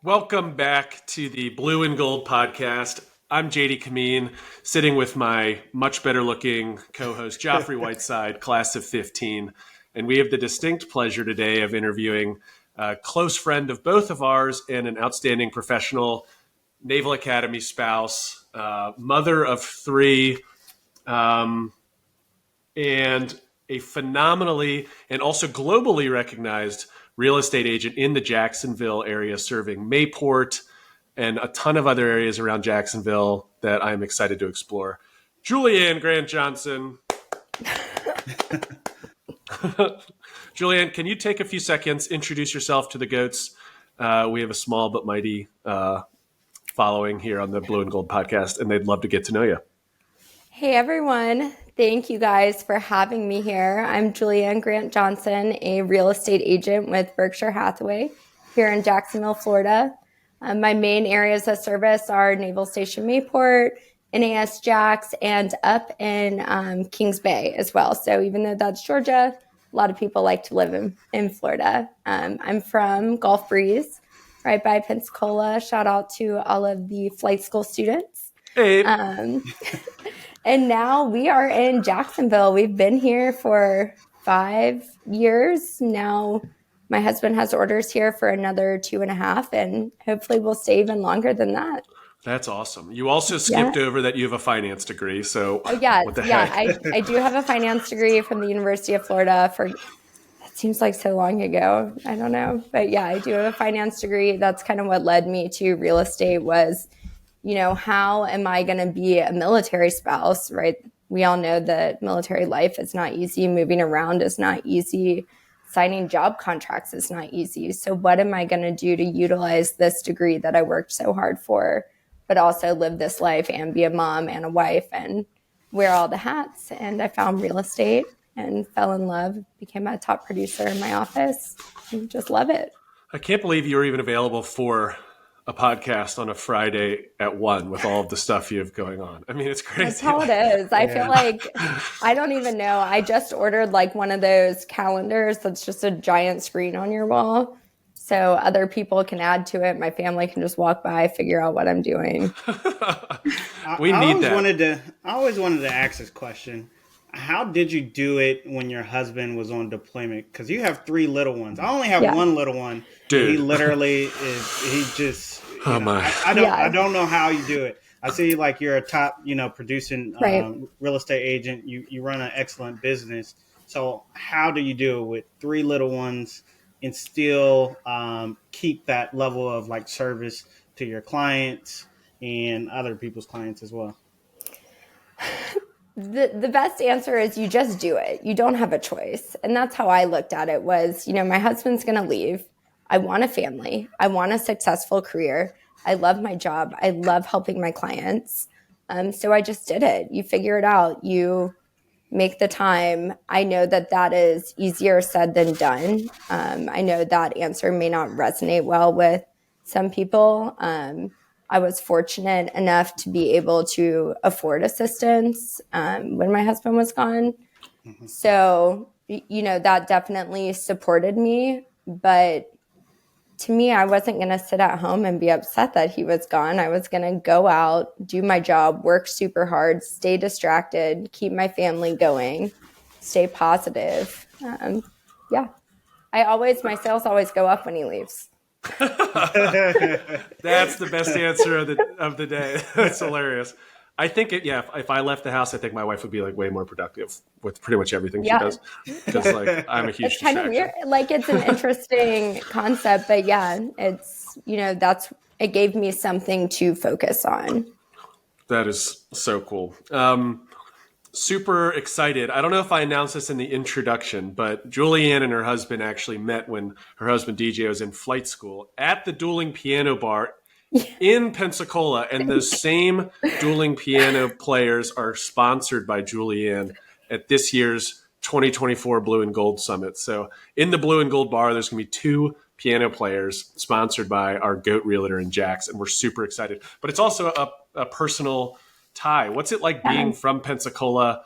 Welcome back to the Blue and Gold podcast. I'm JD Kameen, sitting with my much better looking co-host, Geoffrey Whiteside, class of 15. And we have the distinct pleasure today of interviewing a close friend of both of ours and an outstanding professional Naval Academy spouse, mother of three, and a phenomenally and also globally recognized real estate agent in the Jacksonville area, serving Mayport and a ton of other areas around Jacksonville that I'm excited to explore. Julianne Grant Johnson. Julianne, can you take a few seconds, introduce yourself to the goats? We have a small but mighty following here on the Blue and Gold podcast, and they'd love to get to know you. Hey, everyone. Thank you guys for having me here. I'm Julianne Grant Johnson, a real estate agent with Berkshire Hathaway here in Jacksonville, Florida. My main areas of service are Naval Station Mayport, NAS Jax, and up in Kings Bay as well. So even though that's Georgia, a lot of people like to live in Florida. I'm from Gulf Breeze, right by Pensacola. Shout out to all of the flight school students. Hey. And now we are in Jacksonville. We've been here for 5 years. Now my husband has orders here for another 2.5, and hopefully we'll stay even longer than that. That's awesome. You also skipped over that you have a finance degree. So what the heck? I do have a finance degree from the University of Florida that seems like so long ago. I don't know. But yeah, I do have a finance degree. That's kind of what led me to real estate was, how am I going to be a military spouse, right? We all know that military life is not easy. Moving around is not easy. Signing job contracts is not easy. So what am I going to do to utilize this degree that I worked so hard for, but also live this life and be a mom and a wife and wear all the hats? And I found real estate and fell in love, became a top producer in my office, and just love it. I can't believe you were even available for a podcast on a Friday at 1 with all of the stuff you have going on. I mean, it's crazy. That's how it is. I feel like, I don't even know. I just ordered one of those calendars that's just a giant screen on your wall. So other people can add to it. My family can just walk by, figure out what I'm doing. I always wanted to ask this question. How did you do it when your husband was on deployment? Because you have 3 little ones. I only have one little one. Dude. He literally is, he just, my. I don't know how you do it. I see you're a top, producing real estate agent. You run an excellent business. So how do you do it with 3 little ones and still keep that level of service to your clients and other people's clients as well? The best answer is you just do it. You don't have a choice. And that's how I looked at it was, my husband's going to leave. I want a family. I want a successful career. I love my job. I love helping my clients. So I just did it. You figure it out. You make the time. I know that is easier said than done. I know that answer may not resonate well with some people. I was fortunate enough to be able to afford assistance when my husband was gone. Mm-hmm. So, that definitely supported me. But to me, I wasn't going to sit at home and be upset that he was gone. I was going to go out, do my job, work super hard, stay distracted, keep my family going, stay positive. My sales always go up when he leaves. That's the best answer of the day. That's hilarious. I think if I left the house, I think my wife would be way more productive with pretty much everything she does. Because I'm a huge It's kind of weird. It's an interesting concept, but it's it gave me something to focus on. That is so cool. Super excited. I don't know if I announced this in the introduction, but Julianne and her husband actually met when her husband DJ was in flight school at the Dueling Piano Bar in Pensacola. And those same dueling piano players are sponsored by Julianne at this year's 2024 Blue and Gold Summit. So in the Blue and Gold Bar, there's going to be 2 piano players sponsored by our GOAT Realtor in Jax. And we're super excited. But it's also a personal tie. What's it like being from Pensacola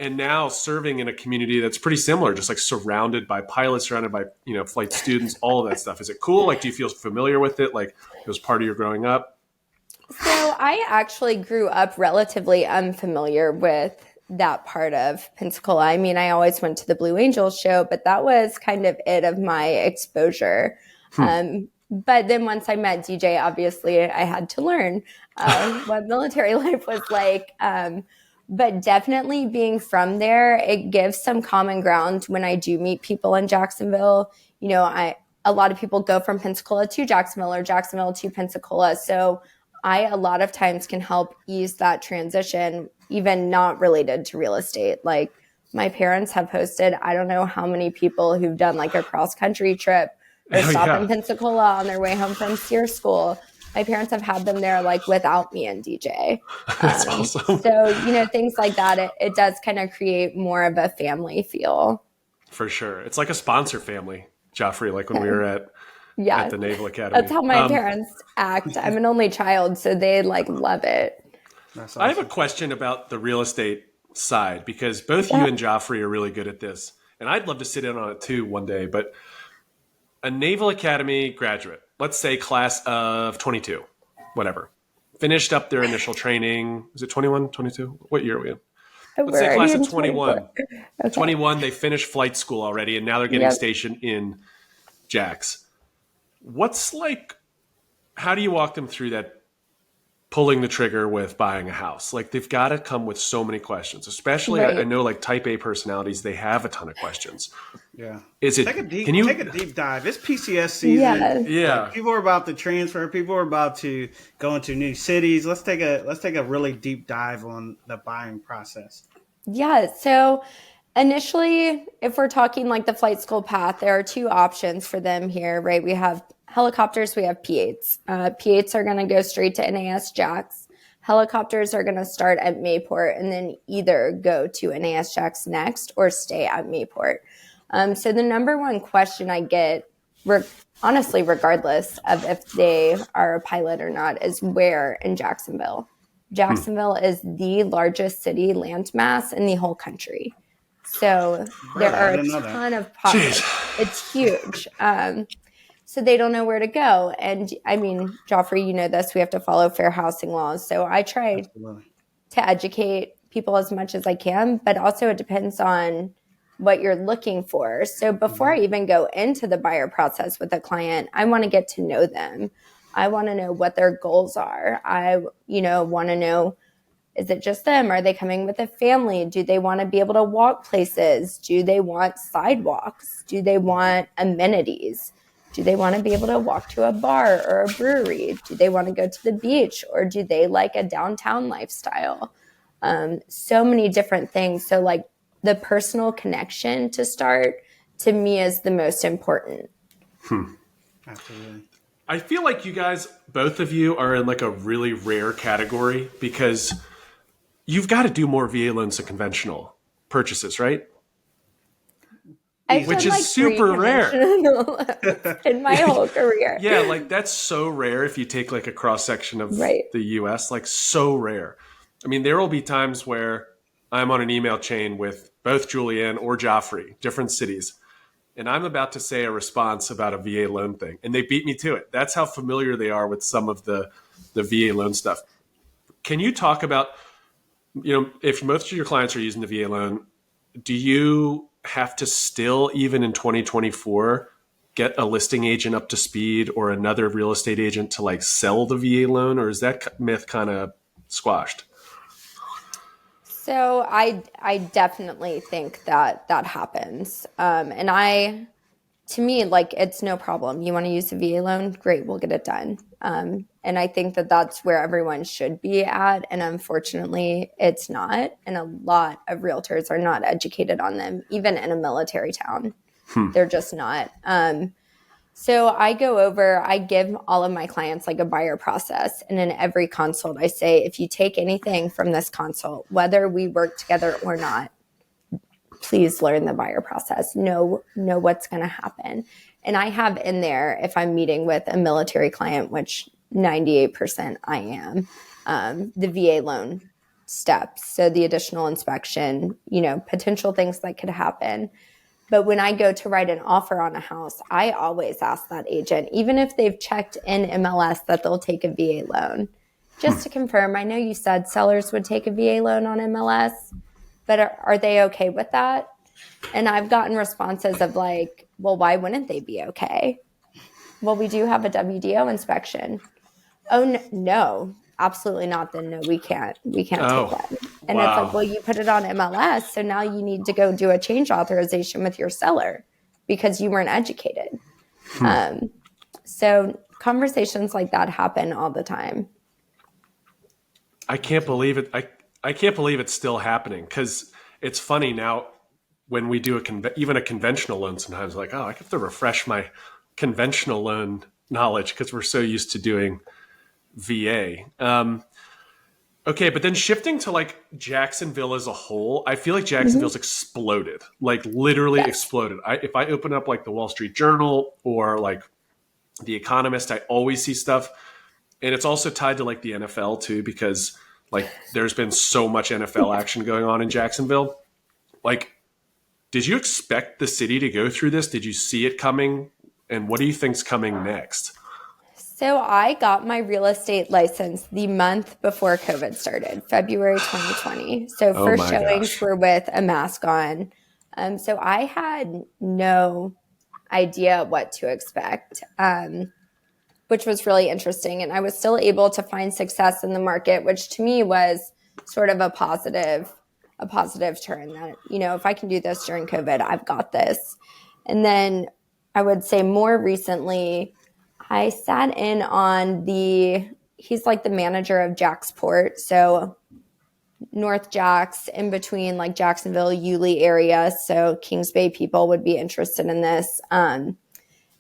and now serving in a community that's pretty similar, just like surrounded by pilots, surrounded by, flight students, all of that stuff. Is it cool? Like, do you feel familiar with it? Like it was part of your growing up? So I actually grew up relatively unfamiliar with that part of Pensacola. I mean, I always went to the Blue Angels show, but that was kind of it of my exposure. But then once I met DJ, obviously I had to learn what military life was like. But definitely being from there, it gives some common ground when I do meet people in Jacksonville. A lot of people go from Pensacola to Jacksonville or Jacksonville to Pensacola. So I, a lot of times, can help ease that transition, even not related to real estate. Like my parents have hosted, I don't know how many people who've done like a cross country trip or stop in Pensacola on their way home from SEER school. My parents have had them there like without me and DJ. That's awesome. So, things like that, it does kind of create more of a family feel. For sure. It's like a sponsor family, Geoffrey, like when we were at the Naval Academy. That's how my parents act. I'm an only child, so they like love it. That's awesome. I have a question about the real estate side, because both you and Geoffrey are really good at this. And I'd love to sit in on it too one day. But a Naval Academy graduate, let's say class of 22, whatever, finished up their initial training. Is it 21, 22? What year are we in? Let's say class of 21. Okay. 21, they finished flight school already, and now they're getting stationed in Jax. How do you walk them through that, pulling the trigger with buying a house? Like, they've got to come with so many questions, especially I know like type A personalities, they have a ton of questions. Yeah. Take a deep dive. It's PCS season. Yeah. Like, people are about to transfer. People are about to go into new cities. Let's take a really deep dive on the buying process. Yeah. So initially, if we're talking like the flight school path, there are two options for them here, right? We have helicopters, we have P-8s. P-8s are going to go straight to NAS Jax. Helicopters are going to start at Mayport and then either go to NAS Jax next or stay at Mayport. So the number one question I get, honestly, regardless of if they are a pilot or not, is where in Jacksonville. Jacksonville is the largest city landmass in the whole country. So there are a ton of pockets. It's huge. So they don't know where to go. And I mean, Geoffrey, you know this, we have to follow fair housing laws. So I try to educate people as much as I can, but also it depends on what you're looking for. So before I even go into the buyer process with a client, I want to get to know them. I want to know what their goals are. I, want to know, is it just them? Are they coming with a family? Do they want to be able to walk places? Do they want sidewalks? Do they want amenities? Do they want to be able to walk to a bar or a brewery? Do they want to go to the beach, or do they like a downtown lifestyle? So many different things. So like the personal connection to start, to me, is the most important. Absolutely. I feel like you guys, both of you, are in like a really rare category, because you've got to do more VA loans than conventional purchases, right? Which is super rare in my whole career. Yeah, like that's so rare if you take like a cross section of the US, like so rare. I mean, there will be times where I'm on an email chain with both Julianne or Geoffrey, different cities, and I'm about to say a response about a VA loan thing, and they beat me to it. That's how familiar they are with some of the VA loan stuff. Can you talk about, if most of your clients are using the VA loan, do you have to still, even in 2024, get a listing agent up to speed or another real estate agent to like sell the VA loan, or is that myth kind of squashed? So I definitely think that happens. To me, like, it's no problem. You want to use a VA loan? Great, we'll get it done. And I think that that's where everyone should be at. And unfortunately, it's not. And a lot of realtors are not educated on them, even in a military town. They're just not. So I give all of my clients like a buyer process. And in every consult, I say, if you take anything from this consult, whether we work together or not, please learn the buyer process. Know what's going to happen. And I have in there, if I'm meeting with a military client, which 98% I am, the VA loan steps. So the additional inspection, potential things that could happen. But when I go to write an offer on a house, I always ask that agent, even if they've checked in MLS, that they'll take a VA loan. Just to confirm, I know you said sellers would take a VA loan on MLS, but are they okay with that? And I've gotten responses of like, well, why wouldn't they be okay? Well, we do have a WDO inspection. Oh, no, absolutely not. Then no, we can't take that. And It's like, well, you put it on MLS, so now you need to go do a change authorization with your seller because you weren't educated. So conversations like that happen all the time. I can't believe it. I can't believe it's still happening, because it's funny now when we do even a conventional loan. Sometimes like, I have to refresh my conventional loan knowledge because we're so used to doing VA. Okay, but then shifting to like Jacksonville as a whole, I feel like Jacksonville's exploded, like literally exploded. If I open up like the Wall Street Journal or like The Economist, I always see stuff. And it's also tied to like the NFL too, because like there's been so much NFL action going on in Jacksonville. Like, did you expect the city to go through this? Did you see it coming? And what do you think's coming next? So I got my real estate license the month before COVID started, February 2020. So first showings were with a mask on. So I had no idea what to expect, which was really interesting. And I was still able to find success in the market, which to me was sort of a positive turn that, if I can do this during COVID, I've got this. And then I would say more recently, I sat in on he's like the manager of Jacksport. So North Jacks, in between like Jacksonville, Yulee area. So Kings Bay people would be interested in this. And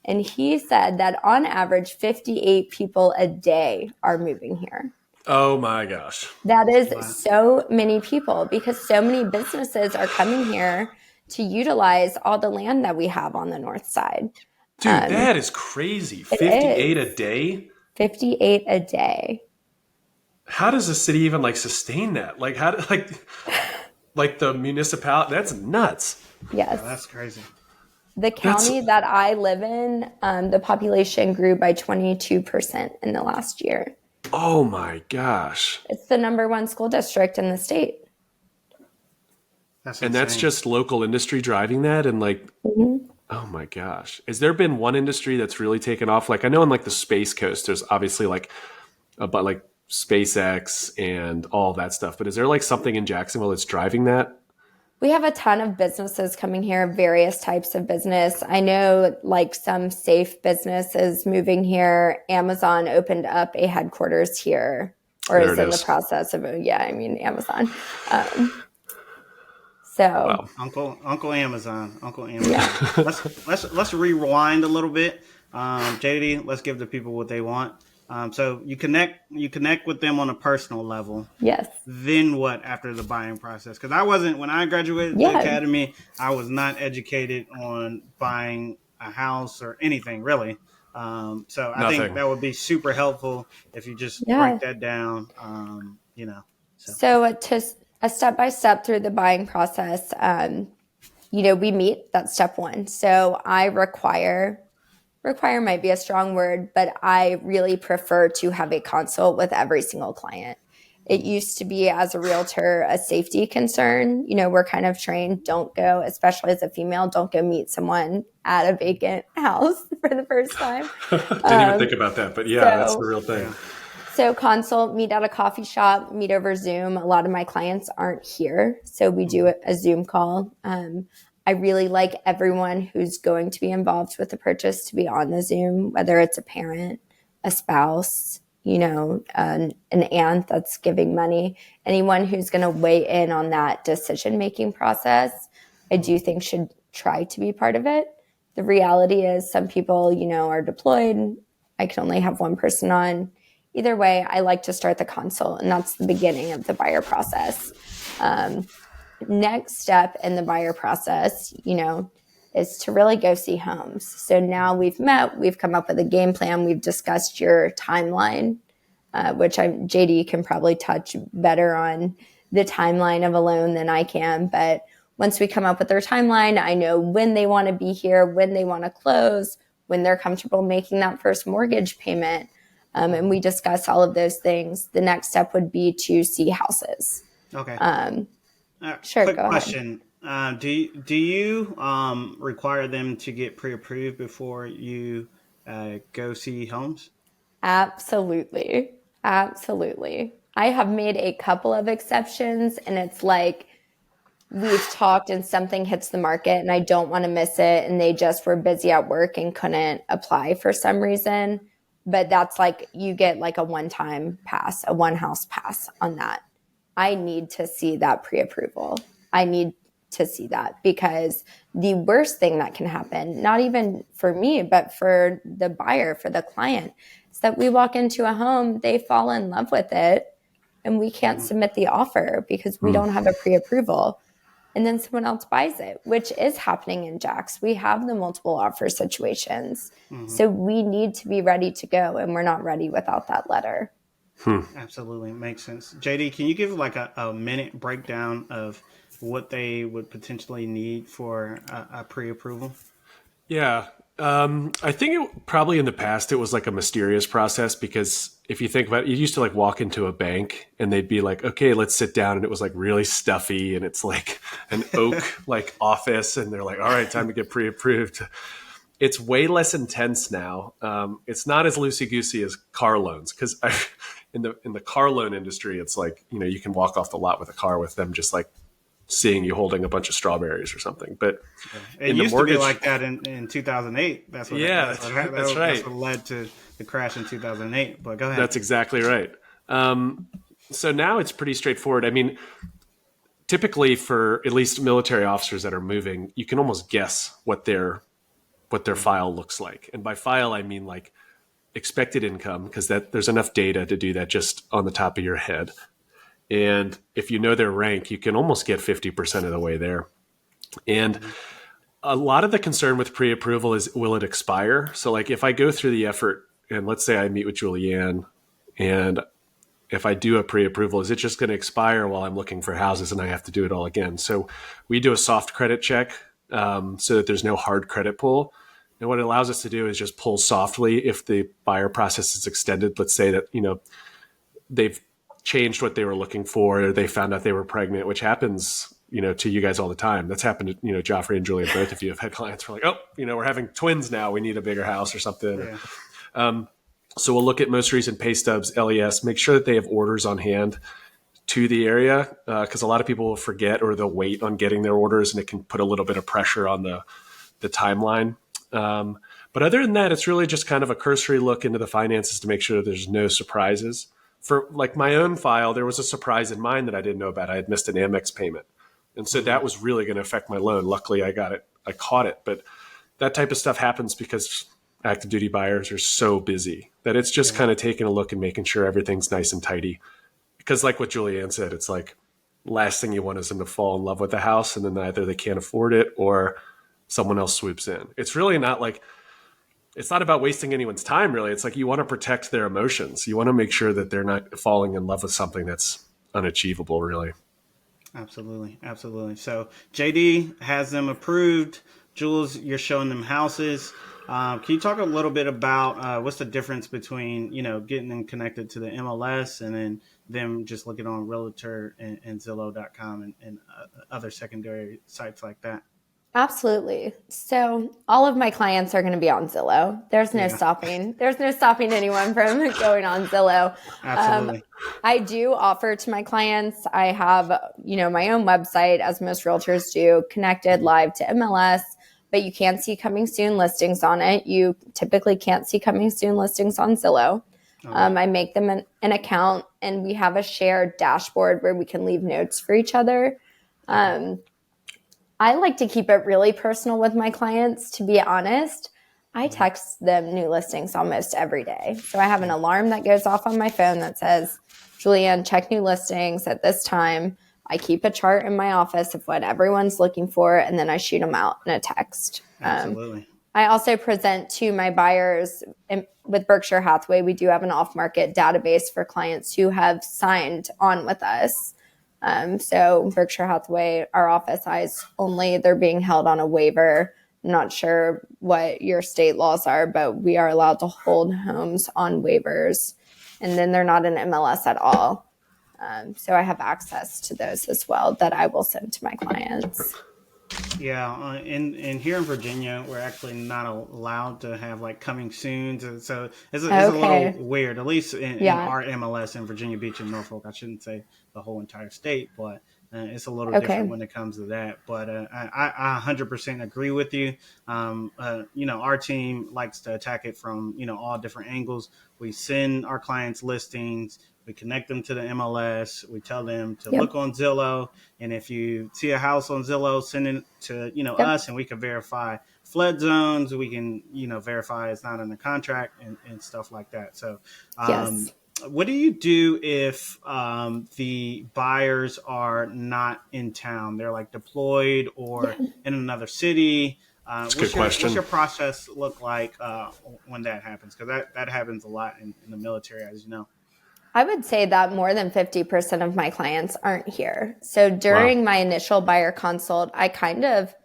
he said that on average, 58 people a day are moving here. Oh my gosh. That is so many people, because so many businesses are coming here to utilize all the land that we have on the north side. Dude, that is crazy. 58 a day? 58 a day. How does the city even like sustain that? Like how like the municipality? That's nuts. Yes. Oh, that's crazy. The county that I live in, the population grew by 22% in the last year. Oh my gosh. It's the #1 school district in the state. That's and that's just local industry driving that, and like oh my gosh. Has there been one industry that's really taken off? Like I know on like the Space Coast, there's obviously like about like SpaceX and all that stuff. But is there like something in Jacksonville that's driving that? We have a ton of businesses coming here, various types of business. I know like some safe businesses moving here. Amazon opened up a headquarters here, or is in the process of Amazon. So Uncle Amazon. Yeah. let's rewind a little bit. JD, let's give the people what they want. So you connect with them on a personal level. Yes. Then what after the buying process? Because when I graduated the academy, I was not educated on buying a house or anything really. So I think that would be super helpful if you just break that down. So to a step-by-step through the buying process, we meet. That's step one. So I require might be a strong word, but I really prefer to have a consult with every single client. It used to be, as a realtor, a safety concern. We're kind of trained, don't go, especially as a female, don't go meet someone at a vacant house for the first time. Didn't even think about that, but that's the real thing. So consult, meet at a coffee shop, meet over Zoom. A lot of my clients aren't here, so we do a Zoom call. I really like everyone who's going to be involved with the purchase to be on the Zoom, whether it's a parent, a spouse, an aunt that's giving money, anyone who's going to weigh in on that decision-making process, I do think should try to be part of it. The reality is some people, are deployed. I can only have one person on. Either way, I like to start the consult, and that's the beginning of the buyer process. Next step in the buyer process, is to really go see homes. So now we've met, we've come up with a game plan, we've discussed your timeline, which JD can probably touch better on the timeline of a loan than I can. But once we come up with their timeline, I know when they want to be here, when they want to close, when they're comfortable making that first mortgage payment. And we discuss all of those things. The next step would be to see houses. Okay. Sure. Quick go question. Ahead. Do you require them to get pre-approved before you go see homes? Absolutely. Absolutely. I have made a couple of exceptions, and it's like we've talked and something hits the market and I don't want to miss it, and they just were busy at work and couldn't apply for some reason. But that's like you get like a one-time pass, a one-house pass on that. I need to see that pre-approval. I need to see that, because the worst thing that can happen, not even for me, but for the buyer, for the client, is that we walk into a home, they fall in love with it, and we can't submit the offer because we don't have a pre-approval. And then someone else buys it, which is happening in Jax. We have the multiple offer situations. So we need to be ready to go, and we're not ready without that letter. Absolutely. Makes sense. JD, can you give like a minute breakdown of what they would potentially need for a pre-approval? Yeah. I think probably in the past it was like a mysterious process, because if you think about it, you used to like walk into a bank and they'd be like, okay, let's sit down. And it was like really stuffy and it's like an oak like office. And they're like, all right, time to get pre-approved. It's way less intense now. It's not as loosey-goosey as car loans, because in the car loan industry, it's like, you can walk off the lot with a car with them just like seeing you holding a bunch of strawberries or something. But it used to be like that in 2008. That's what that's right. That's what led to the crash in 2008. But go ahead. That's exactly right. So now it's pretty straightforward. I mean, typically for at least military officers that are moving, you can almost guess what their file looks like. And by file, I mean like expected income, because there's enough data to do that just on the top of your head. And if you know their rank, you can almost get 50% of the way there. And a lot of the concern with pre-approval is, will it expire? So like if I go through the effort and let's say I meet with Julianne, and if I do a pre-approval, is it just going to expire while I'm looking for houses and I have to do it all again? So we do a soft credit check so that there's no hard credit pull. And what it allows us to do is just pull softly if the buyer process is extended. Let's say that, they've changed what they were looking for, or they found out they were pregnant, which happens, to you guys all the time. That's happened to, Geoffrey and Julianne, both of you have had clients who are like, oh, we're having twins now. We need a bigger house or something. Yeah. So we'll look at most recent pay stubs, LES, make sure that they have orders on hand to the area, because a lot of people will forget or they'll wait on getting their orders, and it can put a little bit of pressure on the timeline. But other than that, it's really just kind of a cursory look into the finances to make sure that there's no surprises. For like my own file, there was a surprise in mine that I didn't know about. I had missed an Amex payment. And so that was really going to affect my loan. Luckily, I caught it. But that type of stuff happens because active duty buyers are so busy that it's just kind of taking a look and making sure everything's nice and tidy. Because like what Julianne said, it's like last thing you want is them to fall in love with the house, and then either they can't afford it or someone else swoops in. It's really not like, it's not about wasting anyone's time, really. It's like you want to protect their emotions. You want to make sure that they're not falling in love with something that's unachievable, really. Absolutely. Absolutely. So JD has them approved. Jules, you're showing them houses. Can you talk a little bit about what's the difference between, getting them connected to the MLS and then them just looking on Realtor and Zillow.com and other secondary sites like that? Absolutely. So all of my clients are going to be on Zillow. There's no stopping. There's no stopping anyone from going on Zillow. Absolutely. I do offer to my clients. I have, my own website, as most realtors do, connected live to MLS, but you can see coming soon listings on it. You typically can't see coming soon listings on Zillow. I make them an account, and we have a shared dashboard where we can leave notes for each other. I like to keep it really personal with my clients, to be honest. I text them new listings almost every day. So I have an alarm that goes off on my phone that says, Julianne, check new listings at this time. I keep a chart in my office of what everyone's looking for, and then I shoot them out in a text. Absolutely. I also present to my buyers with Berkshire Hathaway. We do have an off-market database for clients who have signed on with us. So Berkshire Hathaway, our office size only, they're being held on a waiver. I'm not sure what your state laws are, but we are allowed to hold homes on waivers. And then they're not an MLS at all. So I have access to those as well that I will send to my clients. Yeah, in here in Virginia, we're actually not allowed to have like coming soons, and so it's a little weird. At least in our MLS in Virginia Beach and Norfolk, I shouldn't say the whole entire state, but it's a little different when it comes to that. But I 100% agree with you. Our team likes to attack it from all different angles. We send our clients listings. We connect them to the MLS. We tell them to look on Zillow. And if you see a house on Zillow, send it to, us, and we can verify flood zones. We can, verify it's not under contract and stuff like that. So what do you do if the buyers are not in town? They're like deployed or in another city. That's a good question. What's your process look like when that happens? Because that happens a lot in the military, as you know. I would say that more than 50% of my clients aren't here. So during my initial buyer consult, I kind of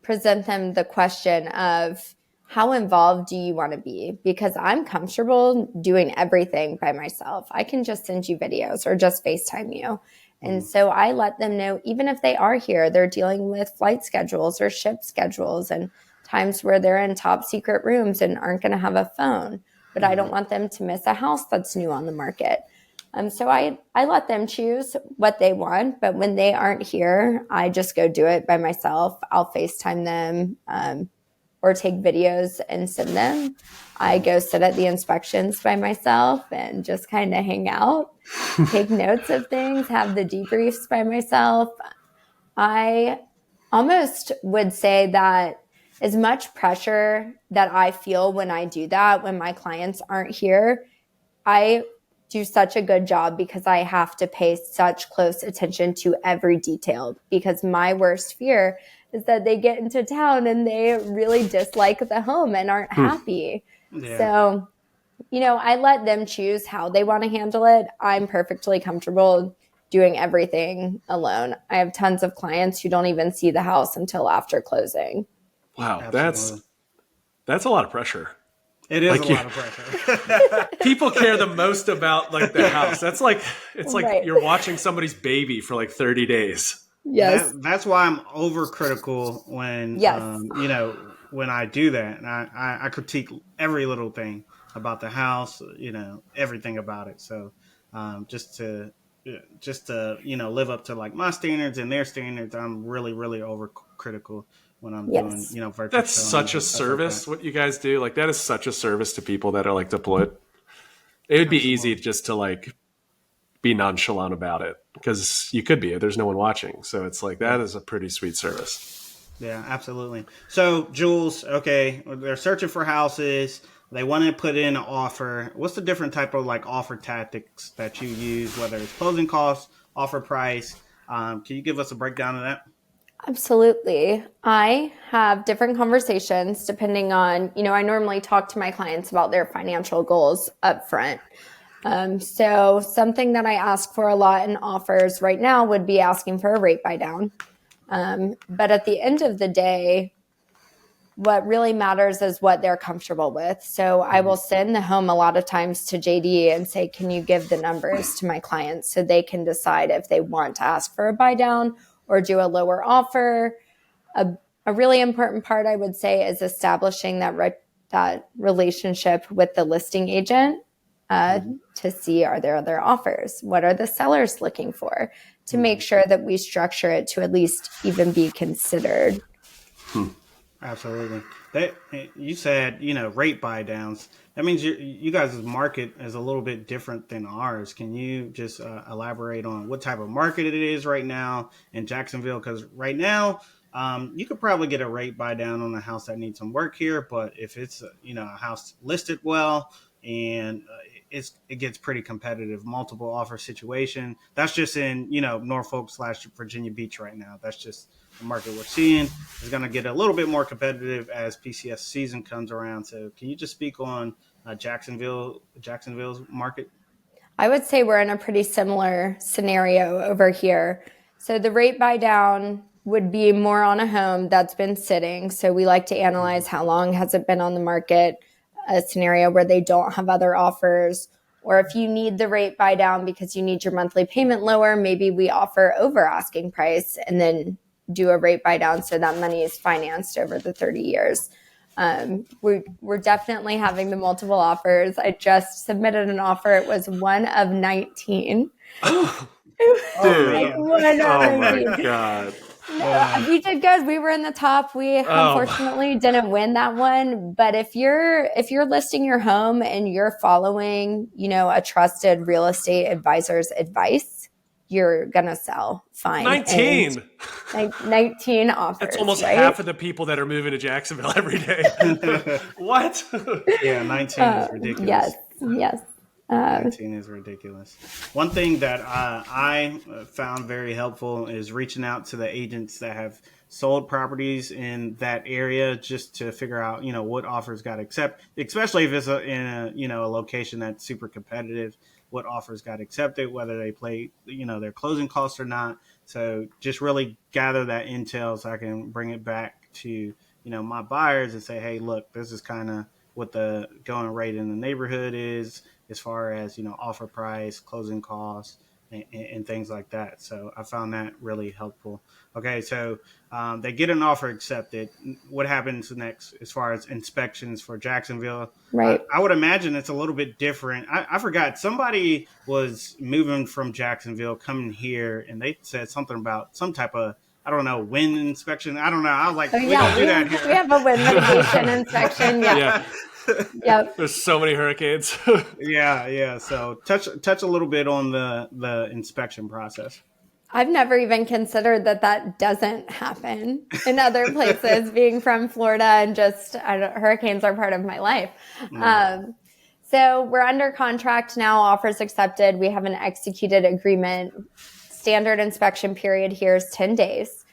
present them the question of how involved do you want to be? Because I'm comfortable doing everything by myself. I can just send you videos or just FaceTime you. And so I let them know, even if they are here, they're dealing with flight schedules or ship schedules and times where they're in top secret rooms and aren't going to have a phone. But I don't want them to miss a house that's new on the market. So I let them choose what they want. But when they aren't here, I just go do it by myself. I'll FaceTime them or take videos and send them. I go sit at the inspections by myself and just kind of hang out, take notes of things, have the debriefs by myself. I almost would say that as much pressure that I feel when I do that, when my clients aren't here, I do such a good job because I have to pay such close attention to every detail, because my worst fear is that they get into town and they really dislike the home and aren't happy. Yeah. So, I let them choose how they want to handle it. I'm perfectly comfortable doing everything alone. I have tons of clients who don't even see the house until after closing. Wow, absolutely. That's a lot of pressure. It is a lot of pressure. People care the most about the house. It's like you're watching somebody's baby for 30 days. Yes. That's why I'm overcritical when when I do that, and I critique every little thing about the house, everything about it. So just to live up to my standards and their standards, I'm really, really overcritical when I'm doing, virtual. That's such a service. What you guys do, that is such a service to people that are deployed. It would be easy just to be nonchalant about it, because you could be. There's no one watching, so it's that is a pretty sweet service. Yeah, absolutely. So, Jules, okay, they're searching for houses. They want to put in an offer. What's the different type of offer tactics that you use, whether it's closing costs, offer price? Can you give us a breakdown of that? Absolutely. I have different conversations depending on, I normally talk to my clients about their financial goals up front. So something that I ask for a lot in offers right now would be asking for a rate buy down. But at the end of the day, what really matters is what they're comfortable with. So I will send the home a lot of times to JD and say, can you give the numbers to my clients so they can decide if they want to ask for a buy down or do a lower offer. A really important part, I would say, is establishing that relationship with the listing agent to see, are there other offers? What are the sellers looking for? To make sure that we structure it to at least even be considered. Absolutely. You said, rate buy downs. That means you guys' market is a little bit different than ours. Can you just elaborate on what type of market it is right now in Jacksonville? Because right now, you could probably get a rate buy down on a house that needs some work here. But if it's a house listed well and it gets pretty competitive, multiple offer situation. That's just in Norfolk/Virginia Beach right now. That's just the market we're seeing. Is going to get a little bit more competitive as PCS season comes around. So can you just speak on Jacksonville's market? I would say we're in a pretty similar scenario over here. So the rate buy down would be more on a home that's been sitting. So we like to analyze how long has it been on the market, a scenario where they don't have other offers. Or if you need the rate buy down because you need your monthly payment lower, maybe we offer over asking price and then do a rate buy down so that money is financed over the 30 years. We're definitely having the multiple offers. I just submitted an offer. It was one of 19. Dude. Oh my God. We did good. We were in the top. We unfortunately didn't win that one. But if you're listing your home and you're following, a trusted real estate advisor's advice, you're gonna sell fine. 19. 19 offers. That's almost right? half of the people that are moving to Jacksonville every day. What? Yeah, 19 is ridiculous. Yes. 19 is ridiculous. One thing that I found very helpful is reaching out to the agents that have sold properties in that area just to figure out, what offers got accepted, especially if it's in a location that's super competitive, what offers got accepted, whether they play, their closing costs or not. So just really gather that intel so I can bring it back to, my buyers and say, hey, look, this is kind of what the going rate in the neighborhood is, as far as, offer price, closing costs, and things like that. So I found that really helpful. Okay, so they get an offer accepted. What happens next as far as inspections for Jacksonville? Right. I would imagine it's a little bit different. I forgot. Somebody was moving from Jacksonville, coming here, and they said something about some type of, I don't know, wind inspection. I don't know. I was like, we don't do that here. We have a wind mitigation inspection. Yeah. Yep. There's so many hurricanes. Yeah. So touch a little bit on the inspection process. I've never even considered that doesn't happen in other places, being from Florida and just hurricanes are part of my life. So we're under contract now, offers accepted. We have an executed agreement. Standard inspection period here is 10 days.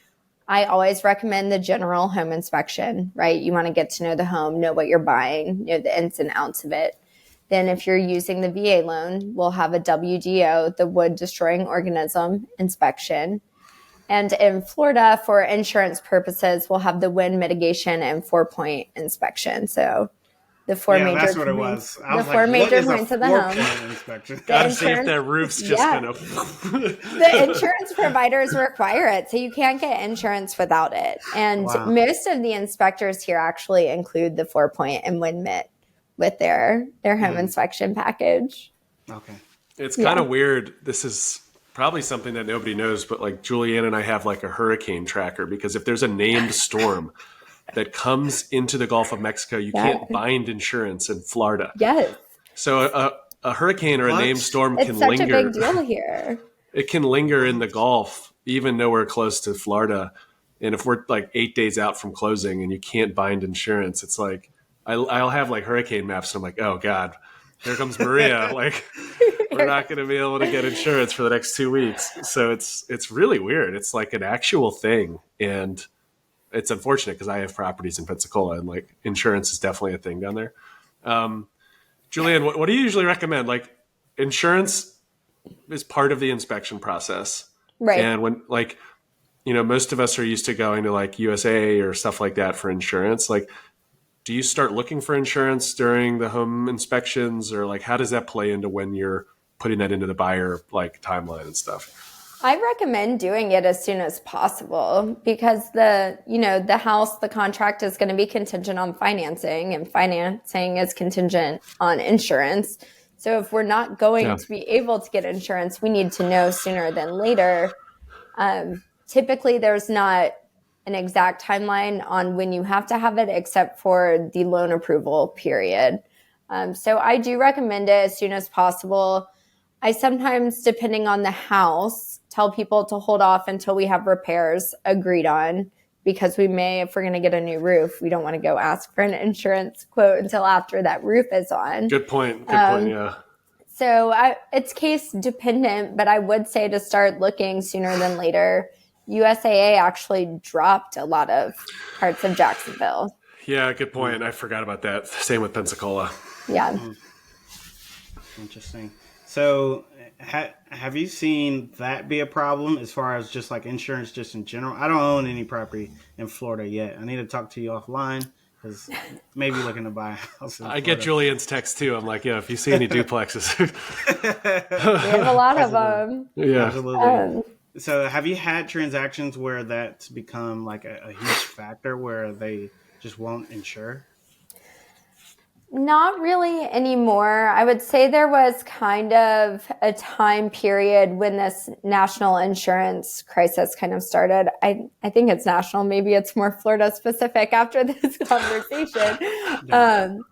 I always recommend the general home inspection, right? You want to get to know the home, know what you're buying, know the ins and outs of it. Then if you're using the VA loan, we'll have a WDO, the wood destroying organism inspection. And in Florida, for insurance purposes, we'll have the wind mitigation and 4-point inspection. So the four major that's what points, it was. I was the four like, major points of the home. Gotta see if that roof's just gonna. The insurance providers require it, so you can't get insurance without it. And most of the inspectors here actually include the 4-point and wind mit with their home inspection package. Okay, it's kind of weird. This is probably something that nobody knows, but like Julianne and I have like a hurricane tracker, because if there's a named storm that comes into the Gulf of Mexico, you can't bind insurance in Florida. Yes. So a hurricane or a named storm can such linger. a big deal here. It can linger in the Gulf, even nowhere close to Florida. And if we're like 8 days out from closing and you can't bind insurance, it's like, I'll have like hurricane maps. And I'm like, oh God, here comes Maria. Like, we're not going to be able to get insurance for the next 2 weeks. So it's really weird. It's like an actual thing. And it's unfortunate because I have properties in Pensacola and like insurance is definitely a thing down there. Julianne, what do you usually recommend? Like, insurance is part of the inspection process. Right. And when like, most of us are used to going to like USA or stuff like that for insurance. Like, do you start looking for insurance during the home inspections, or like, how does that play into when you're putting that into the buyer like timeline and stuff? I recommend doing it as soon as possible, because the house, the contract is going to be contingent on financing, and financing is contingent on insurance. So if we're not going to be able to get insurance, we need to know sooner than later. Typically, there's not an exact timeline on when you have to have it, except for the loan approval period. So I do recommend it as soon as possible. I sometimes, depending on the house, tell people to hold off until we have repairs agreed on, because we may, if we're going to get a new roof, we don't want to go ask for an insurance quote until after that roof is on. Good point. Yeah. So it's case dependent, but I would say to start looking sooner than later. USAA actually dropped a lot of parts of Jacksonville. Yeah, good point. I forgot about that. Same with Pensacola. Yeah. Interesting. So have you seen that be a problem as far as just like insurance, just in general? I don't own any property in Florida yet. I need to talk to you offline because maybe looking to buy a house in I Florida. get Julian's text too. I'm like, yeah, if you see any duplexes. We have a lot of them. Yeah. Absolutely. So have you had transactions where that's become like a huge factor where they just won't insure? Not really anymore. I would say there was kind of a time period when this national insurance crisis kind of started. I think it's national. Maybe it's more Florida specific after this conversation.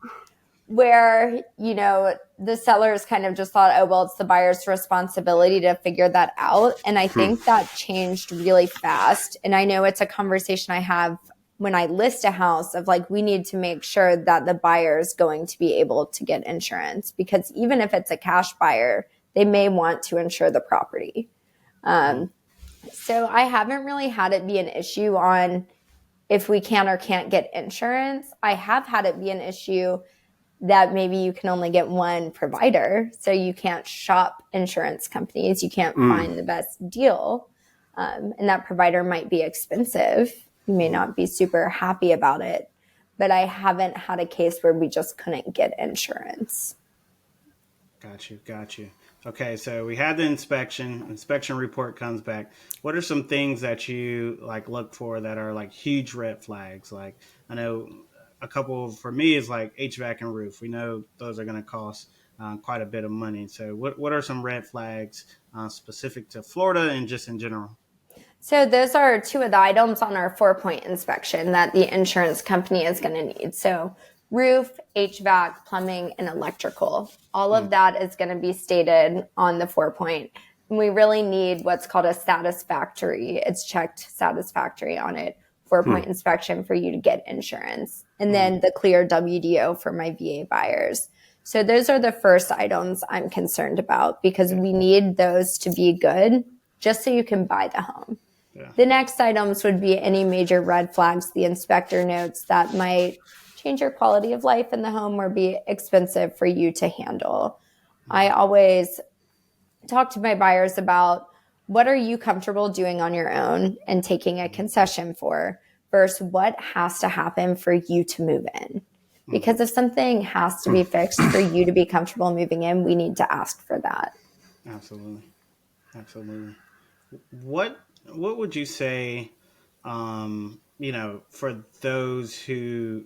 Where, the sellers kind of just thought, oh, well, it's the buyer's responsibility to figure that out. And I think that changed really fast. And I know it's a conversation I have when I list a house of like, we need to make sure that the buyer is going to be able to get insurance, because even if it's a cash buyer, they may want to insure the property. So I haven't really had it be an issue on if we can or can't get insurance. I have had it be an issue that maybe you can only get one provider. So you can't shop insurance companies. You can't find the best deal. And that provider might be expensive. You may not be super happy about it, but I haven't had a case where we just couldn't get insurance. Got you. Okay, so we had the inspection report comes back. What are some things that you like look for that are like huge red flags? Like, I know a couple for me is like HVAC and roof. We know those are going to cost quite a bit of money. So what are some red flags specific to Florida and just in general? So those are two of the items on our 4-point inspection that the insurance company is going to need. So roof, HVAC, plumbing, and electrical. All of that is going to be stated on the 4-point. And we really need what's called a satisfactory. It's checked satisfactory on it. 4-point inspection for you to get insurance. And then the clear WDO for my VA buyers. So those are the first items I'm concerned about, because we need those to be good just so you can buy the home. Yeah. The next items would be any major red flags the inspector notes that might change your quality of life in the home or be expensive for you to handle. I always talk to my buyers about, what are you comfortable doing on your own and taking a concession for, versus what has to happen for you to move in? Because if something has to be fixed for you to be comfortable moving in, we need to ask for that. Absolutely. What would you say, for those who,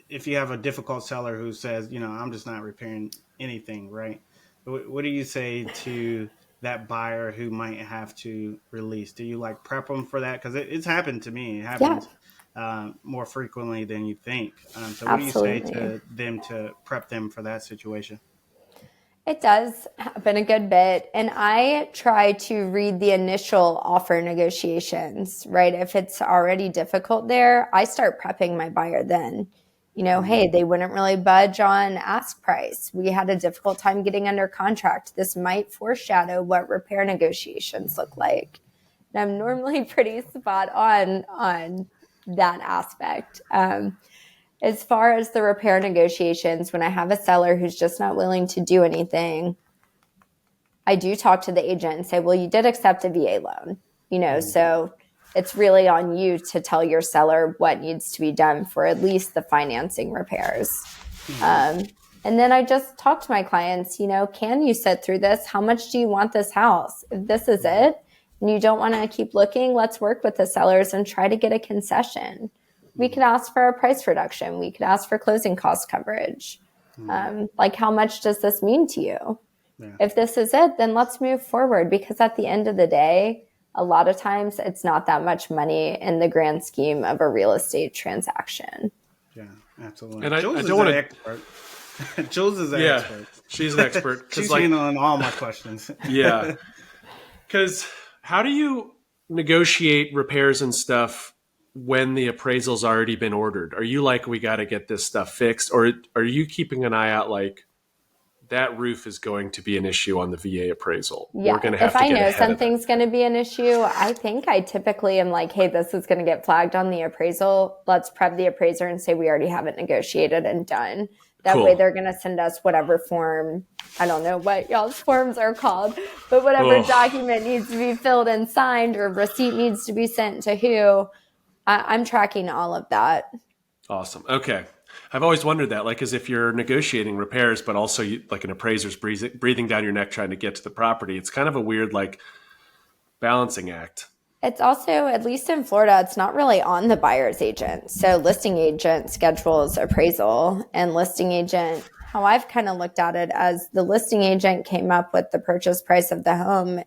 if you have a difficult seller who says, I'm just not repairing anything, right? What do you say to that buyer who might have to release? Do you like prep them for that? Because it's happened to me. It happens more frequently than you think. So what do you say to them to prep them for that situation? It does happen a good bit. And I try to read the initial offer negotiations, right? If it's already difficult there, I start prepping my buyer then. Hey, they wouldn't really budge on ask price. We had a difficult time getting under contract. This might foreshadow what repair negotiations look like. And I'm normally pretty spot on that aspect. As far as the repair negotiations, when I have a seller who's just not willing to do anything, I do talk to the agent and say, well, you did accept a VA loan, so it's really on you to tell your seller what needs to be done for at least the financing repairs. And then I just talk to my clients, can you sit through this? How much do you want this house? If this is it and you don't want to keep looking, let's work with the sellers and try to get a concession. We could ask for a price reduction. We could ask for closing cost coverage. Like, how much does this mean to you? Yeah. If this is it, then let's move forward, because at the end of the day, a lot of times it's not that much money in the grand scheme of a real estate transaction. Yeah, absolutely. And I don't want to expert. Jules is an expert. She's an expert. She's handling all my questions. Yeah. Because how do you negotiate repairs and stuff when the appraisal's already been ordered? Are you like, we got to get this stuff fixed? Or are you keeping an eye out like, that roof is going to be an issue on the VA appraisal? Yeah. We're going to have if to I get know ahead something's going to be an issue, I think I typically am like, hey, this is going to get flagged on the appraisal. Let's prep the appraiser and say we already have it negotiated and done. That way Cool. they're going to send us whatever form. I don't know what y'all's forms are called, but whatever document needs to be filled and signed or receipt needs to be sent to who. I'm tracking all of that. Awesome. Okay. I've always wondered that, like, as if you're negotiating repairs, but also like an appraiser's breathing down your neck trying to get to the property. It's kind of a weird, like, balancing act. It's also, at least in Florida, it's not really on the buyer's agent. So listing agent schedules appraisal, and listing agent, how I've kind of looked at it as the listing agent came up with the purchase price of the home.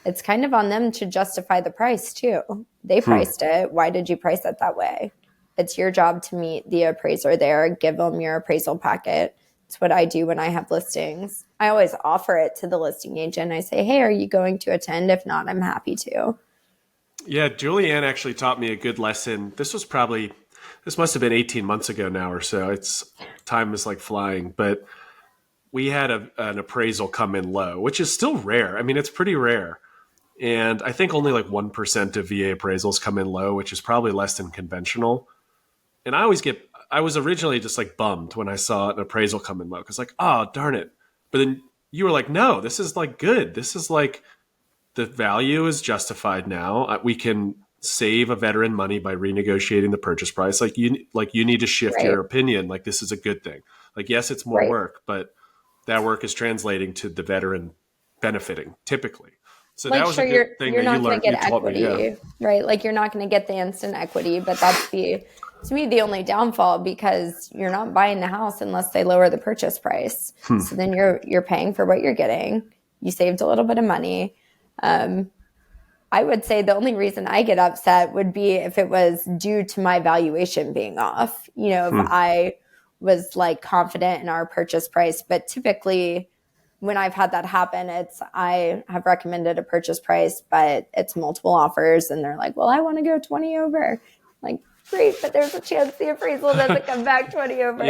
It's kind of on them to justify the price too. They priced it. Why did you price it that way? It's your job to meet the appraiser there, give them your appraisal packet. It's what I do when I have listings. I always offer it to the listing agent. I say, hey, are you going to attend? If not, I'm happy to. Yeah, Julianne actually taught me a good lesson. This must have been 18 months ago now or so. Time is like flying, but we had an appraisal come in low, which is still rare. I mean, it's pretty rare. And I think only like 1% of VA appraisals come in low, which is probably less than conventional. And I was originally just like bummed when I saw an appraisal come in low, because like, oh, darn it. But then you were like, no, this is like good. This is like, the value is justified now. We can save a veteran money by renegotiating the purchase price. Like you need to shift your opinion. Like, this is a good thing. Like, yes, it's more work, but that work is translating to the veteran benefiting typically. So like, that was sure, a good thing you're that not you going learned. to get equity, right? Like, you're not going to get the instant equity, but that's to me, the only downfall, because you're not buying the house unless they lower the purchase price. So then you're paying for what you're getting. You saved a little bit of money. I would say the only reason I get upset would be if it was due to my valuation being off. You know, if I was like confident in our purchase price, but typically when I've had that happen, I have recommended a purchase price, but it's multiple offers and they're like, well, I want to go 20 over. Like, great, but there's a chance the appraisal doesn't come back 20 over.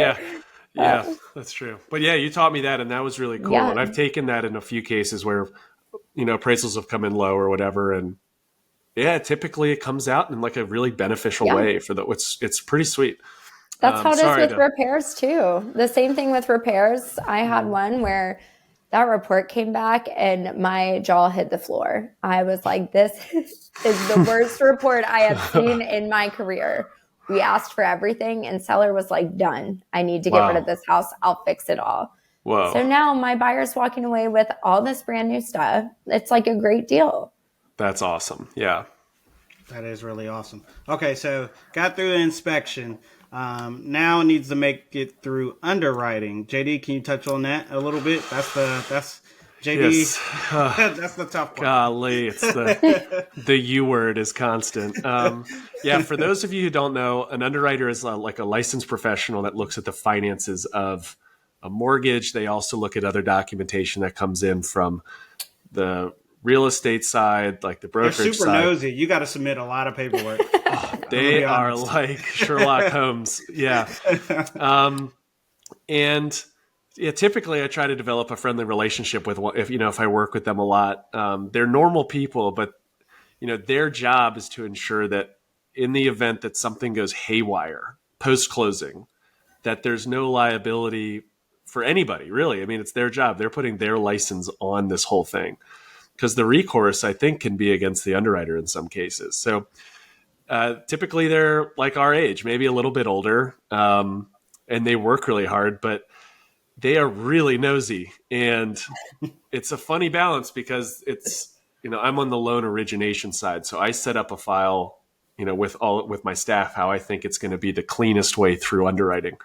Yeah, that's true. But yeah, you taught me that, and that was really cool. Yeah. And I've taken that in a few cases where, appraisals have come in low or whatever. And yeah, typically it comes out in like a really beneficial way it's pretty sweet. That's how it is with repairs too. The same thing with repairs. I had one where that report came back and my jaw hit the floor. I was like, this is the worst report I have seen in my career. We asked for everything and seller was like, done. I need to get rid of this house. I'll fix it all. Whoa. So now my buyer's walking away with all this brand new stuff. It's like a great deal. That's awesome. Yeah. That is really awesome. Okay, so got through the inspection. Now it needs to make it through underwriting. JD, can you touch on that a little bit? That's JD. Yes. That's the tough part. Golly, it's the U word is constant. Yeah, for those of you who don't know, an underwriter is like a licensed professional that looks at the finances of a mortgage. They also look at other documentation that comes in from the real estate side, like the brokerage side. They're super nosy. You got to submit a lot of paperwork. They are like Sherlock Holmes. Yeah. And yeah, typically I try to develop a friendly relationship with if I work with them a lot. They're normal people, but their job is to ensure that in the event that something goes haywire post-closing, that there's no liability for anybody, really. I mean, it's their job. They're putting their license on this whole thing, because the recourse, I think, can be against the underwriter in some cases. So typically they're like our age, maybe a little bit older, and they work really hard, but they are really nosy. And it's a funny balance because I'm on the loan origination side. So I set up a file, with my staff, how I think it's going to be the cleanest way through underwriting.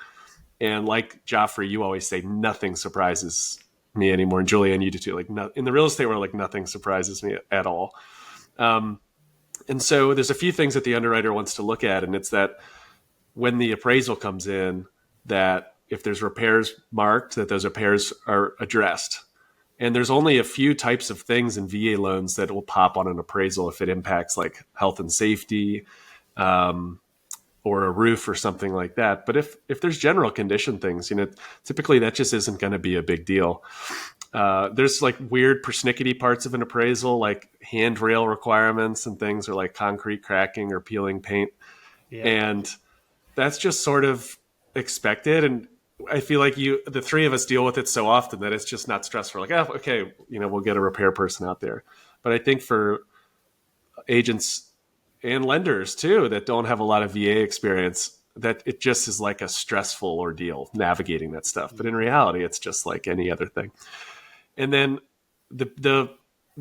And like Geoffrey, you always say nothing surprises me anymore. And Julianne, you do too. Like in the real estate world, like nothing surprises me at all. And so there's a few things that the underwriter wants to look at. And it's that when the appraisal comes in, that if there's repairs marked, that those repairs are addressed. And there's only a few types of things in VA loans that will pop on an appraisal if it impacts like health and safety, or a roof or something like that. But if there's general condition things, typically that just isn't going to be a big deal. There's like weird persnickety parts of an appraisal, like handrail requirements and things, or like concrete cracking or peeling paint. Yeah. And that's just sort of expected. And I feel like the three of us deal with it so often that it's just not stressful. Like, oh, okay, we'll get a repair person out there. But I think for agents and lenders too that don't have a lot of VA experience, that it just is like a stressful ordeal navigating that stuff. But in reality, it's just like any other thing. And then the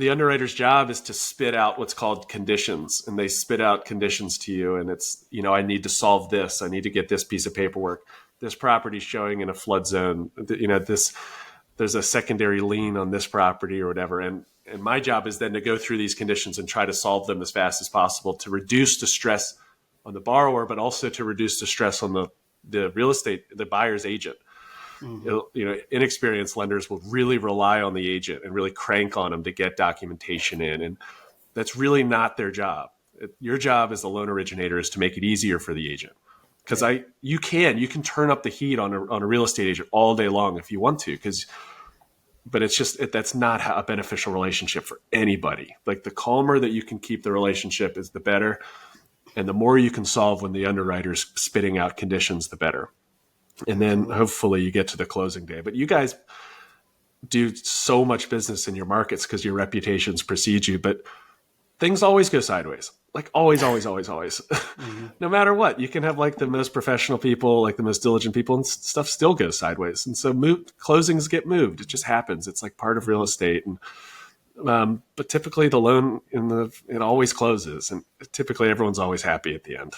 underwriter's job is to spit out what's called conditions, and they spit out conditions to you. And it's, I need to solve this. I need to get this piece of paperwork. This property's showing in a flood zone. There's a secondary lien on this property or whatever. And my job is then to go through these conditions and try to solve them as fast as possible to reduce the stress on the borrower, but also to reduce the stress on the real estate, the buyer's agent. Mm-hmm. Inexperienced lenders will really rely on the agent and really crank on them to get documentation in. And that's really not their job. Your job as the loan originator is to make it easier for the agent. Because you can turn up the heat on a real estate agent all day long if you want to, but it's just, that's not a beneficial relationship for anybody. Like, the calmer that you can keep the relationship is the better. And the more you can solve when the underwriter's spitting out conditions, the better. And then hopefully you get to the closing day. But you guys do so much business in your markets because your reputations precede you, but things always go sideways. Like, always, always, always, always. Mm-hmm. No matter what, you can have like the most professional people, like the most diligent people, and stuff still goes sideways. And so closings get moved. It just happens. It's like part of real estate. And but typically the loan it always closes, and typically everyone's always happy at the end.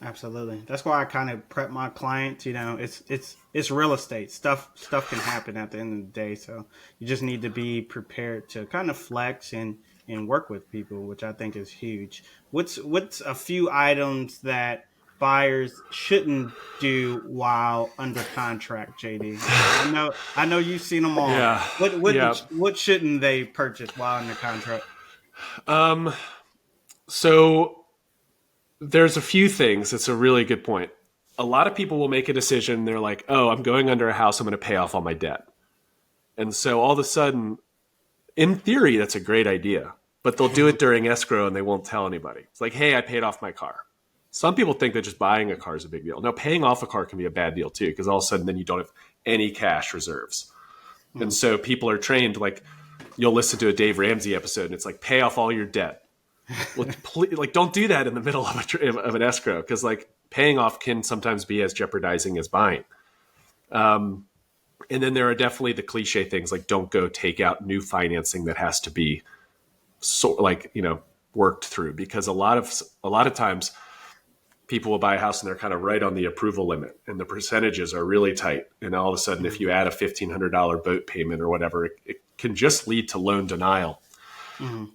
Absolutely. That's why I kind of prep my clients. It's real estate. Stuff can happen at the end of the day. So you just need to be prepared to kind of flex and work with people, which I think is huge. What's a few items that buyers shouldn't do while under contract, JD? I know you've seen them all. Yeah. What shouldn't they purchase while under contract? So there's a few things. It's a really good point. A lot of people will make a decision. They're like, oh, I'm going under a house. I'm going to pay off all my debt. And so all of a sudden, in theory, that's a great idea, but they'll do it during escrow and they won't tell anybody. It's like, hey, I paid off my car. Some people think that just buying a car is a big deal. No, paying off a car can be a bad deal too, because all of a sudden then you don't have any cash reserves. Mm-hmm. And so people are trained, like, you'll listen to a Dave Ramsey episode and it's like, pay off all your debt. Well, don't do that in the middle of an escrow, because like paying off can sometimes be as jeopardizing as buying. And then there are definitely the cliche things like, don't go take out new financing that has to be worked through, because a lot of times people will buy a house and they're kind of right on the approval limit and the percentages are really tight. And all of a sudden, if you add a $1,500 boat payment or whatever, it can just lead to loan denial. Mm-hmm.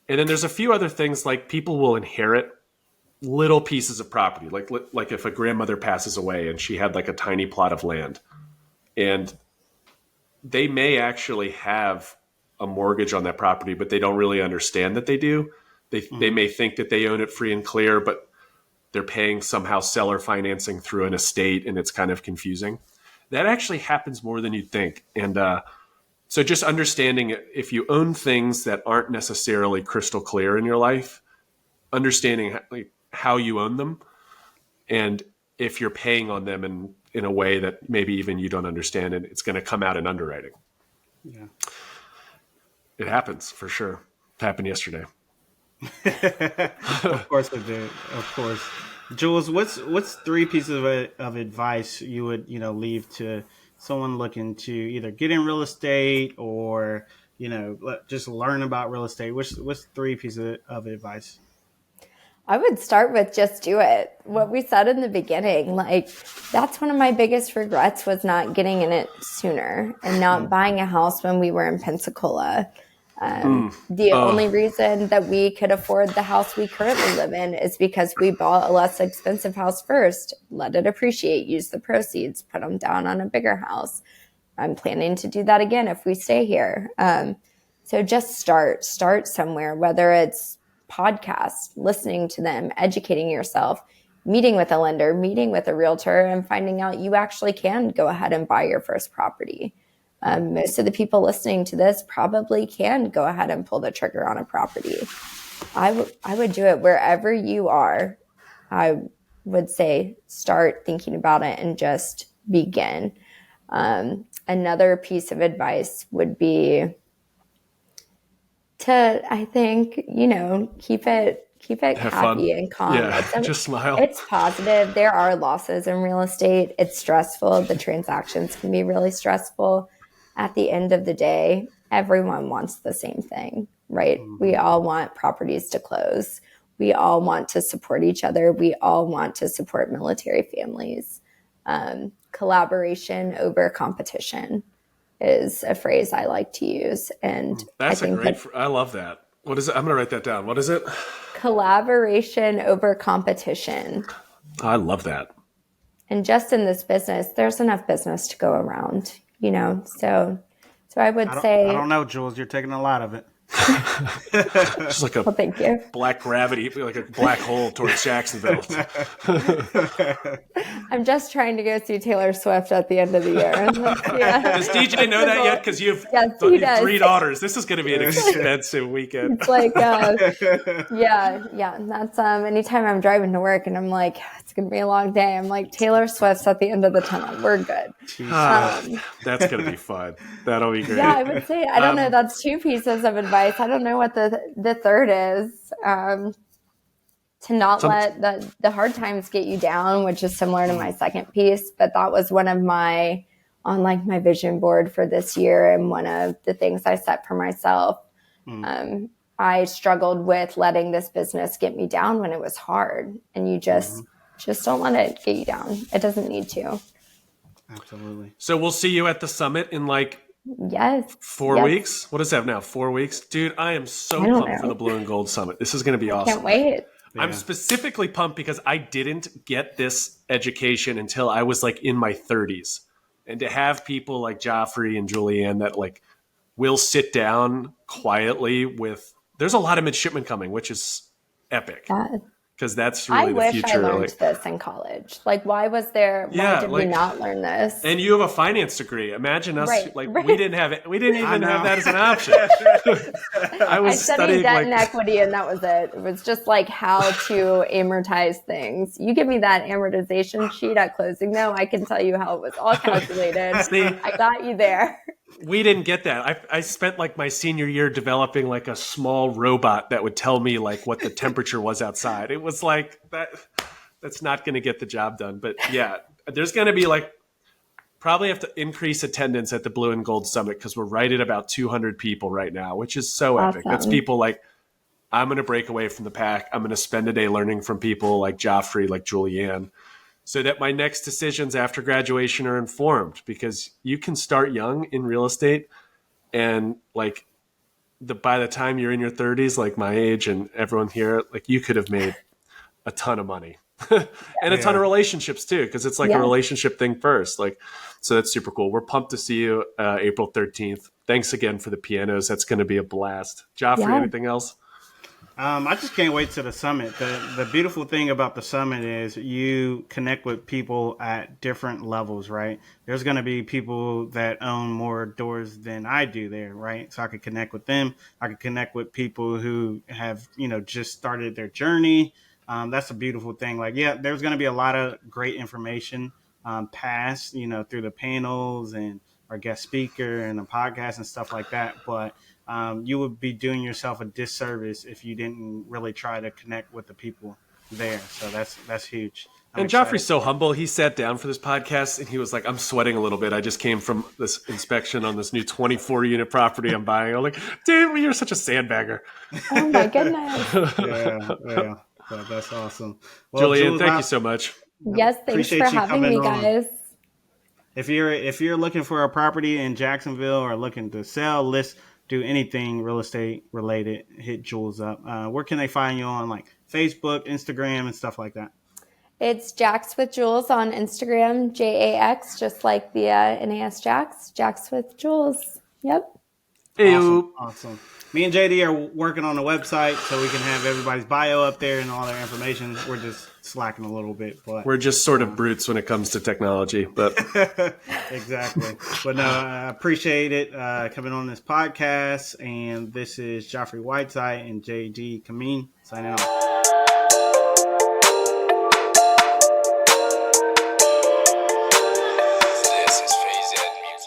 And then there's a few other things, like people will inherit little pieces of property. Like if a grandmother passes away and she had like a tiny plot of land, and they may actually have a mortgage on that property, but they don't really understand that they do. They may think that they own it free and clear, but they're paying somehow seller financing through an estate, and it's kind of confusing. That actually happens more than you'd think. And so just understanding, if you own things that aren't necessarily crystal clear in your life, understanding how you own them, and if you're paying on them in a way that maybe even you don't understand, and it's going to come out in underwriting. Yeah, it happens for sure. It happened yesterday. Of course it did. Of course. Jules, what's three pieces of advice you would leave to someone looking to either get in real estate or just learn about real estate? What's three pieces of advice? I would start with just do it. What we said in the beginning, like, that's one of my biggest regrets, was not getting in it sooner and not buying a house when we were in Pensacola. The only reason that we could afford the house we currently live in is because we bought a less expensive house first, let it appreciate, use the proceeds, put them down on a bigger house. I'm planning to do that again if we stay here. So just start somewhere, whether it's podcasts, listening to them, educating yourself, meeting with a lender, meeting with a realtor, and finding out you actually can go ahead and buy your first property. Most of the people listening to this probably can go ahead and pull the trigger on a property. I would do it wherever you are. I would say start thinking about it and just begin. Another piece of advice would be to, I think, keep it Have happy fun. and calm. Yeah, just smile. It's positive. There are losses in real estate. It's stressful. The transactions can be really stressful. At the end of the day, everyone wants the same thing, right? Mm-hmm. We all want properties to close. We all want to support each other. We all want to support military families. Collaboration over competition is a phrase I like to use. And That's I love that. What is it? I'm going to write that down. What is it? Collaboration over competition. I love that. And just in this business, there's enough business to go around, so I would say, I don't know, Jules, you're taking a lot of it. Just like a thank you. Black gravity, like a black hole towards Jacksonville. I'm just trying to go see Taylor Swift at the end of the year. Does DJ know that yet? Because you have 3 daughters. This is going to be an expensive weekend. It's like, yeah. And that's anytime I'm driving to work and I'm like, it's going to be a long day. I'm like, Taylor Swift's at the end of the tunnel. We're good. That's going to be fun. That'll be great. Yeah, I would say, I don't know. That's 2 pieces of advice. I don't know what the third is. To not let the hard times get you down, which is similar to my second piece. But that was one of my vision board for this year, and one of the things I set for myself. I struggled with letting this business get me down when it was hard, and you just don't let it get you down. It doesn't need to. Absolutely. So we'll see you at the summit in Yes. 4 weeks. What is that now? 4 weeks, dude. I am so pumped for the Blue and Gold Summit. This is going to be awesome. Can't wait. Yeah. I'm specifically pumped because I didn't get this education until I was in my 30s, and to have people like Geoffrey and Julianne that will sit down quietly with. There's a lot of midshipmen coming, which is epic. Because that's really the future. I wish I learned this in college. Why was there? Why did we not learn this? And you have a finance degree. Imagine us. Right. We didn't have it. We didn't even have that as an option. I studied debt and equity, and that was it. It was just how to amortize things. You give me that amortization sheet at closing, though, I can tell you how it was all calculated. I got you there. We didn't get that. I spent my senior year developing a small robot that would tell me what the temperature was outside. It was that. That's not going to get the job done. But yeah, there's going to be probably have to increase attendance at the Blue and Gold Summit because we're right at about 200 people right now, which is so epic. That's people I'm going to break away from the pack. I'm going to spend a day learning from people like Geoffrey, like Julianne, so that my next decisions after graduation are informed, because you can start young in real estate and by the time you're in your 30s, like my age and everyone here, you could have made a ton of money and a ton of relationships too, because it's a relationship thing first. So that's super cool. We're pumped to see you April 13th. Thanks again for the pianos. That's going to be a blast. Geoffrey, anything else? I just can't wait to the summit. The beautiful thing about the summit is you connect with people at different levels, right? There's going to be people that own more doors than I do there, right? So I could connect with them. I could connect with people who have, just started their journey. That's a beautiful thing. There's going to be a lot of great information passed, through the panels and our guest speaker and the podcast and stuff like that. But you would be doing yourself a disservice if you didn't really try to connect with the people there. So that's huge. And Geoffrey's so humble. He sat down for this podcast and he was like, I'm sweating a little bit. I just came from this inspection on this new 24-unit property I'm buying. I'm like, dude, you're such a sandbagger. Oh, my goodness. Yeah. That's awesome. Well, Julianne, Jules, thank you so much. Yes, thanks for having me, guys. If you're looking for a property in Jacksonville or looking to sell, list, do anything real estate related, hit Jules up. Where can they find you on Facebook, Instagram, and stuff like that? It's Jax with Jules on Instagram, JAX, just like the NAS Jax with Jules. Yep. Awesome. Me and JD are working on the website so we can have everybody's bio up there and all their information. We're just slacking a little bit, but we're just sort of brutes when it comes to technology. But exactly. But no, I appreciate it coming on this podcast. And this is Geoffrey Whiteside and JD Kameen signing off.